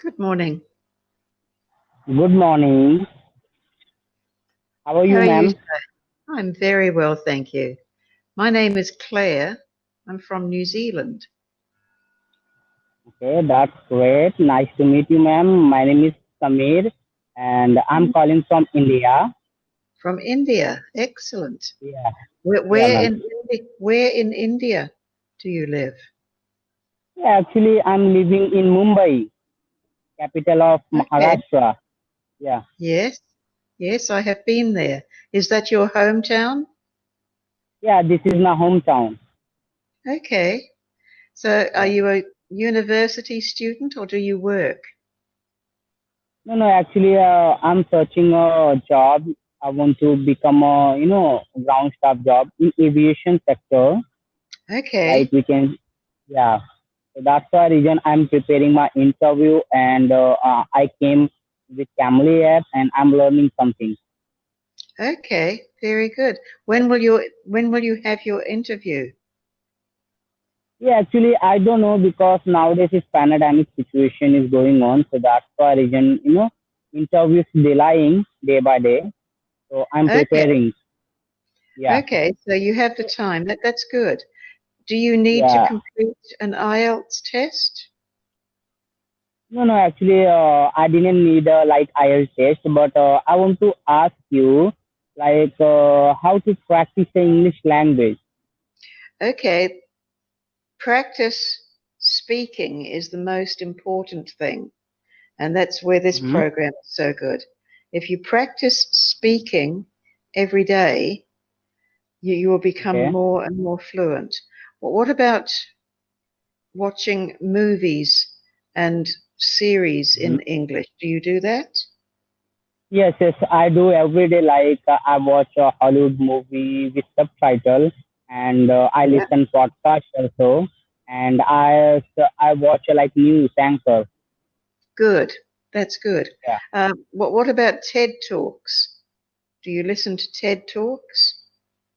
Good morning. Good morning. How are How you, are you ma'am? today? I'm very well, thank you. My name is Claire. I'm from New Zealand. Okay, that's great. Nice to meet you, ma'am. My name is Samir, and I'm Mm. calling from India. From India. Excellent. Yeah, Where, yeah, where ma'am. in where in India do you live? Yeah, actually, I'm living in Mumbai, capital of Okay. Maharashtra. Yeah, Yes. Yes, I have been there. Is that your hometown? yeah. This is my hometown. Okay. So are Yeah. you a university student or do you work? No, no. Actually, I'm searching a job. I want to become a, ground staff job in aviation sector. Like Okay. we can, yeah. So that's the reason I'm preparing my interview, and I came with cambly app, and I'm learning something. Okay. Very good. When will you have your interview? Yeah, actually, I don't know because nowadays this pandemic situation is going on, so that's the reason interviews delaying day by day. So I'm Okay. preparing. Yeah, Okay, so you have the time. That's good. Do you need to yeah. complete an IELTS test? No, no, actually, I didn't need a like IELTS test, but I want to ask you like how to practice the English language. Okay, practice speaking is the most important thing, and that's where this Mm-hmm. program is so good. If you practice speaking every day, you will become Okay. more and more fluent. Well, what about watching movies and series Mhm. in English? Do you do that? Yes, yes, I do every day. Like I watch a Hollywood movie with subtitle, and I Yeah. listen podcast also, and I watch like news anchor. Good. That's good. Yeah. What about TED Talks? Do you listen to TED Talks?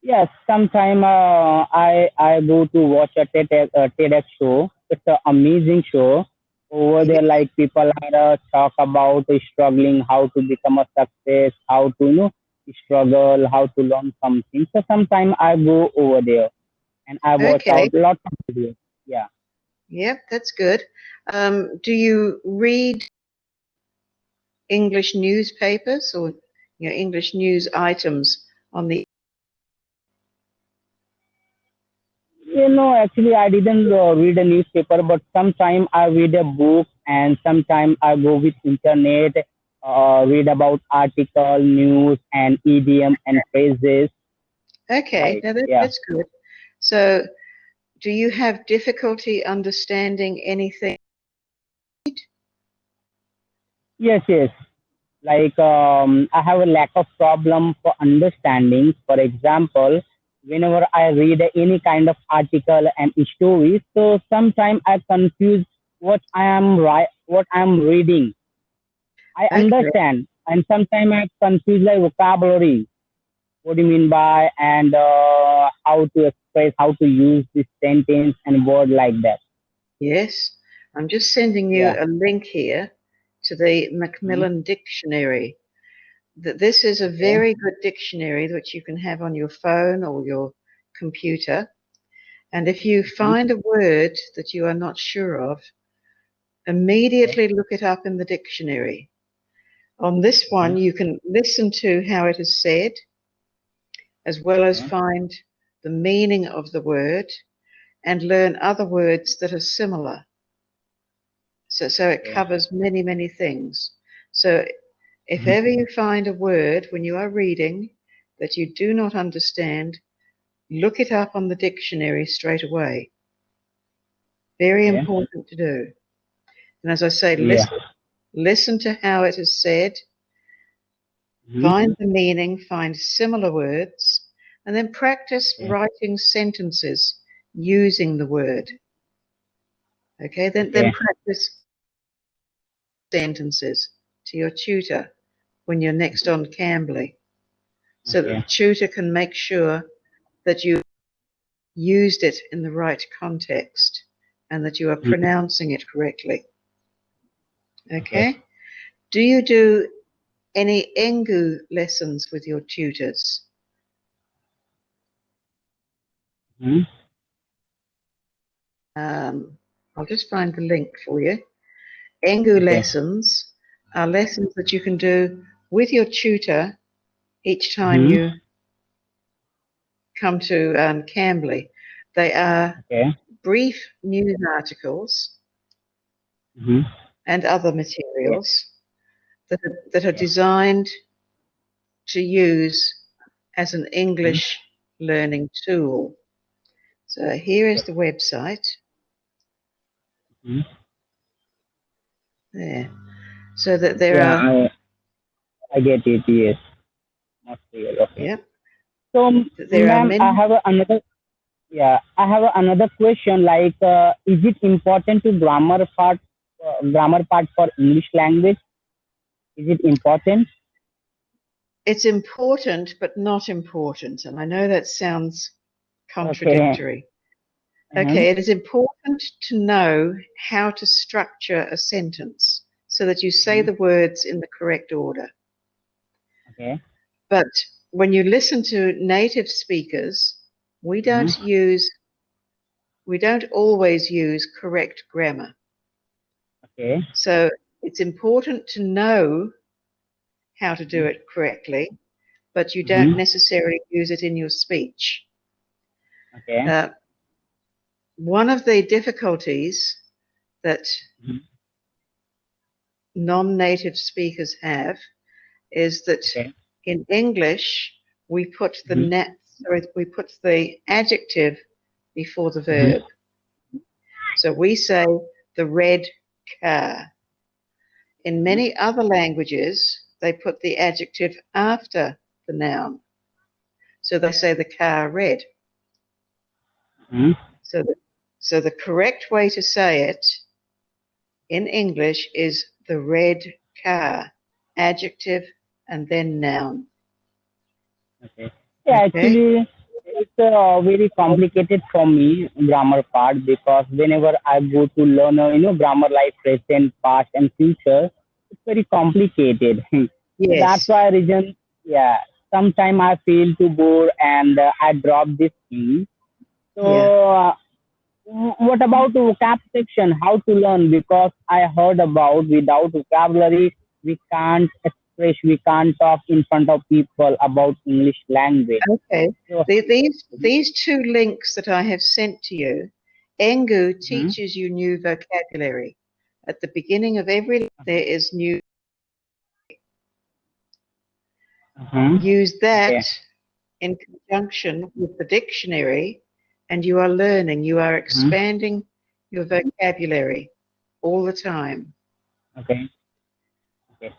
Yes, sometime I go to watch a TEDx show. It's an amazing show. Over Yeah. there, like people are talk about struggling, how to become a success, how to struggle, how to learn something. So sometime I go over there and I watch Okay. out lots of videos. Yeah. Yep, that's good. Do you read English newspapers or English news items on the? Actually, I didn't read a newspaper, but sometime I read a book, and sometime I go with internet, read about article, news, and idiom and phrases. Okay, Like, now yeah, that's good. So, do you have difficulty understanding anything? yes, yes. Like, I have a lack of problem for understanding. For example, whenever I read any kind of article and stories, so sometimes I confuse what I am reading. I Okay, understand, and sometimes I confuse like vocabulary. What do you mean by and how to express, how to use this sentence and word like that. yes. I'm just sending you Yeah. a link here to the Mhm. Macmillan Dictionary. This is a Okay. very good dictionary that you can have on your phone or your computer. And if you Mhm. find a word that you are not sure of, Okay. immediately look it up in the dictionary. On this Mhm. one, you can listen to how it is said, as well as Okay. find the meaning of the word and learn other words that are similar. So it Okay. covers many, many things. So if Mhm. ever you find a word when you are reading that you do not understand, look it up on the dictionary straight away. Very Okay. important to do. And as I say, Yeah. listen to how it is said, Mhm. find the meaning, find similar words, and then practice Okay. writing sentences using the word. Okay, then Okay. practice sentences to your tutor when you're next on Cambly, so that Okay. the tutor can make sure that you used it in the right context and that you are Mhm. pronouncing it correctly. Okay. Okay. Do you do any Engu lessons with your tutors? Mm-hmm. I'll just find the link for you. Engu Okay. lessons are lessons that you can do with your tutor each time Mm-hmm. you come to Cambly. They are Okay. brief news articles Mm-hmm. and other Okay. materials that are Okay. designed to use as an Mm-hmm. English learning tool. So here is Okay. the website. Mm-hmm. There. So that there Yeah, are, I get it. Yes. Not real. Okay. yeah, So, there are ma'am, many. another. Yeah, I have another question. Like, is it important to grammar part for English language? Is it important? It's important, but not important. And I know that sounds Okay. contradictory. Mm-hmm. Okay, it is important to know how to structure a sentence so that you say Mm-hmm. the words in the correct order. Okay. But when you listen to native speakers, we don't Mm-hmm. use, we don't always use correct grammar. Okay. So it's important to know how to do it correctly, but you don't Mm-hmm. necessarily use it in your speech. Okay. Uh, one of the difficulties that Mm-hmm. non-native speakers have is that Okay. in English we put Mm-hmm. we put the adjective before the Mm-hmm. verb. So we say the red car. In Mm-hmm. many other languages, they put the adjective after the noun. So they say the car red. Mm-hmm. So the correct way to say it in English is the red car, adjective and then noun. Okay. Yeah, Okay? actually, it's very complicated for me grammar part because whenever I go to learn, grammar like present, past, and future, it's very complicated. So that's Yes. why reason, yeah. Sometimes I feel too bored and I drop this thing. Yeah. So what about the vocab section? How to learn? Because I heard about without vocabulary, we can't talk in front of people about English language. Okay. So, These two links that I have sent to you, Engu mhm, teaches you new vocabulary. At the beginning of every there is new. mhm, Use that okay, in conjunction with the dictionary, and you are learning. You are mhm, expanding your vocabulary all the time. okay, okay.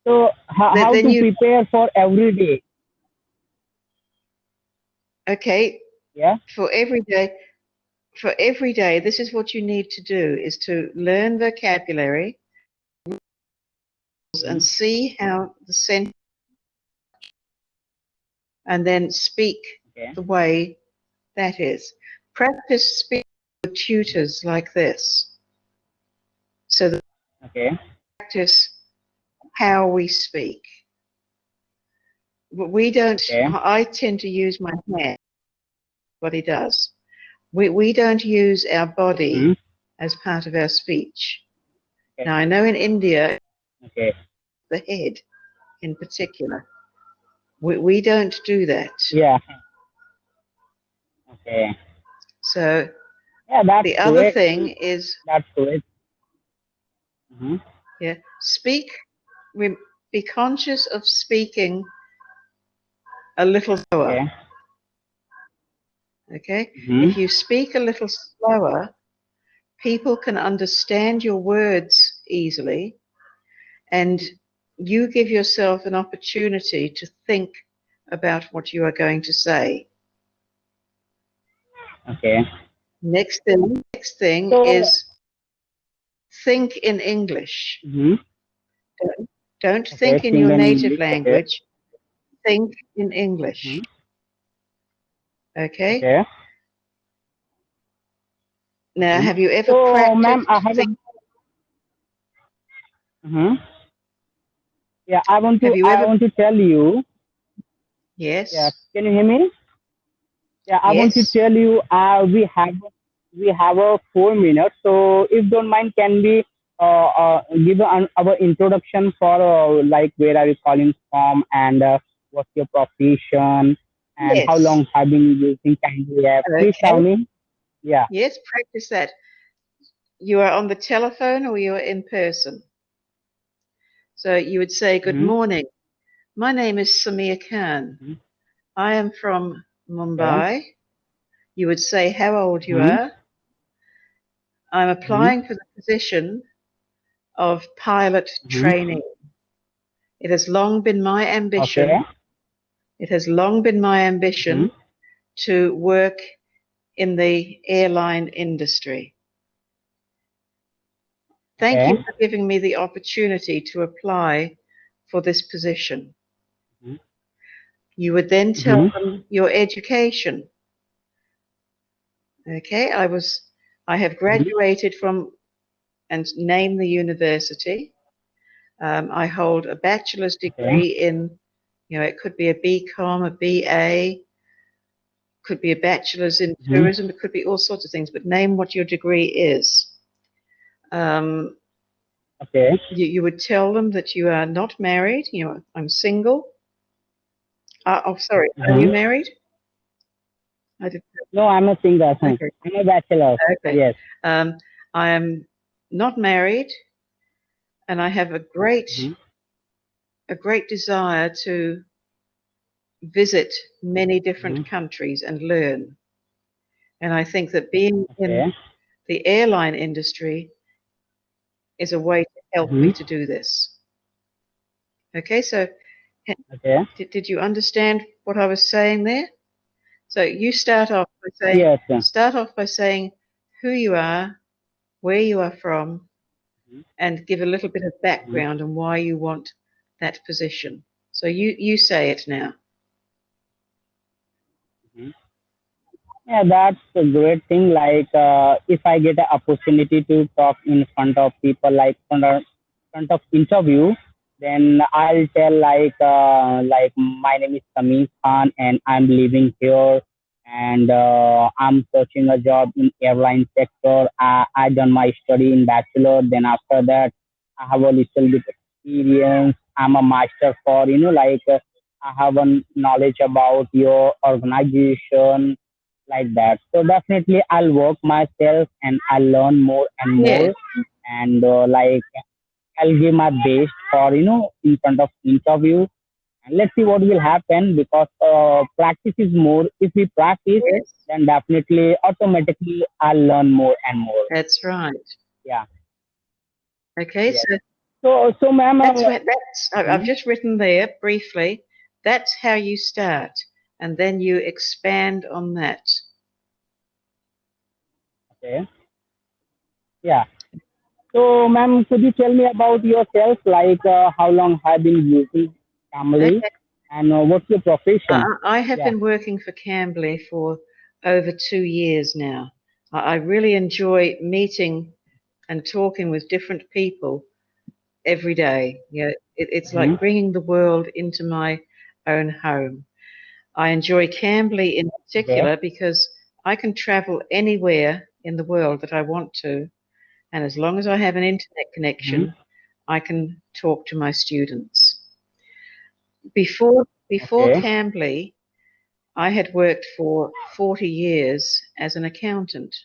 So, how Then to you prepare for every day? okay Yeah. for every day. For every day, this is what you need to do: is to learn vocabulary and Mhm, see how the sentence, and then speak okay, the way that is. Practice speaking with tutors like this, so that okay, practice how we speak. We don't. okay, I tend to use my hand. What he does. We don't use our mhm, body as part of our speech. okay, Now I know in India, okay. the head in particular, we don't do that. Yeah, okay. So Yeah, that's the other great. thing is, That's great. Mhm, yeah, speak. Be conscious of speaking a little slower. okay. Okay, Mhm, if you speak a little slower, people can understand your words easily, and you give yourself an opportunity to think about what you are going to say. okay. Next thing So, is think in English. mhm, Don't okay, think in sing your in native English. Okay. language. Think in Mhm, English. Okay? okay. Now, Mhm. have you ever So, ma'am, practiced think? Mm-hmm. Yeah, Have you I ever? want to tell you. Yeah, Yes. can you hear me? Yeah, I want to Yes. tell you, we have a 4 minutes. So if don't mind, can we give our introduction for like where are you calling from and what's your profession and how Yes. long have been using Cambly app? Please tell Okay. me. Yeah. Yes. Practice that. You are on the telephone or you are in person. So you would say, "Good Mm-hmm. morning. My name is Samir Khan. Mm-hmm. I am from Okay. Mumbai." You would say how old you Mm-hmm. are. "I'm Mm-hmm. applying for the position of pilot Mm-hmm. trainee. It has long been my Okay. ambition. It has long been my Mm-hmm. ambition to work in the airline industry. Thank you Okay. for giving me the opportunity to apply for this position." Mm-hmm. You would then tell Mm-hmm. them your education. Okay, I have Mm-hmm. graduated from, and name the university. I hold a bachelor's Okay. degree in, it could be a BCom, a BA, could be a bachelor's in Mm-hmm. tourism, it could be all sorts of things, but name what your degree is. Um, Okay. you would tell them that you are not married, I'm single. Oh, sorry, are you Mm-hmm. married? I did, No, I'm a singer. okay, I'm a bachelor. okay. Yes. I am not married, and I have Mm-hmm. a great desire to visit many Mm-hmm. different countries and learn. And I think that being in Okay. the airline industry is a way to help Mm-hmm. me to do this. Okay, so Okay. did you understand what I was saying there? So you Yes. start off by saying who you are, where you are from, and give a little bit of Mm-hmm. background on why you want that position. So you say it now. Yeah, that's a great thing. Like, if I get an opportunity to talk in front of people, like front of interview, then I'll tell like my name is Samir Khan and I'm living here and I'm searching a job in airline sector. I done my study in bachelor. Then after that, I have a little bit experience. I'm a master for I have a knowledge about your organization like that. So definitely I'll work myself and I'll learn more and Yeah, more and like I'll give my best for in front of interview and let's see what will happen because practice is more. If we practice, yes, then definitely automatically I'll learn more and more. that's right. Yeah. Okay, Yes. so So ma'am. I've Hmm, just written there briefly. That's how you start, and then you expand on that. okay. Yeah. So ma'am, could you tell me about yourself? Like how long have been using family Okay. and what's your profession? I have Yeah. been working for Cambly for over 2 years now. I really enjoy meeting and talking with different people every day. It's Mm-hmm. like bringing the world into my own home. I enjoy Cambly in Okay. particular because I can travel anywhere in the world that I want to, and as long as I have an internet Mm-hmm. connection, I can talk to my students. Before Okay. Cambly, I had worked for 40 years as an accountant.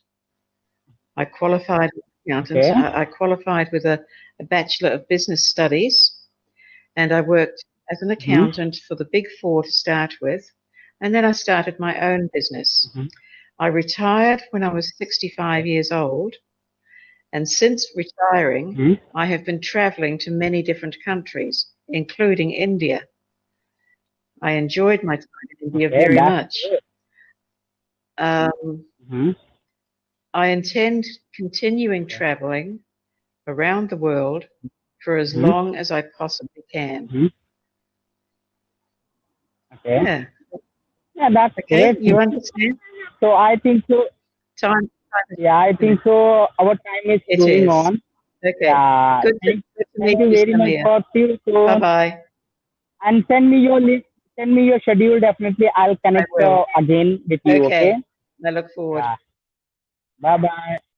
I qualified as an accountant. Okay. I qualified with a Bachelor of Business Studies, and I worked as an Mm-hmm. accountant for the Big Four to start with, and then I started my own business. Mm-hmm. I retired when I was 65 years old, and since retiring, Mm-hmm. I have been traveling to many different countries, including India. I enjoyed my time in India Okay. very That's much. good. Um, Mm-hmm. I intend continuing Okay. traveling around the world for as Mm-hmm. long as I possibly can. Mm-hmm. Okay. Yeah. Yeah, that's Okay. great. You understand? So I think so. Time is Yeah, I finished. think so. Our time is It going is. on. Okay. Yeah, Good to meet thank you you, very much Samir. for you Bye soon. bye. And send me your list, send me your schedule. Definitely, I'll I connect will. again with you. Okay. Okay. I look forward. Yeah. Bye bye.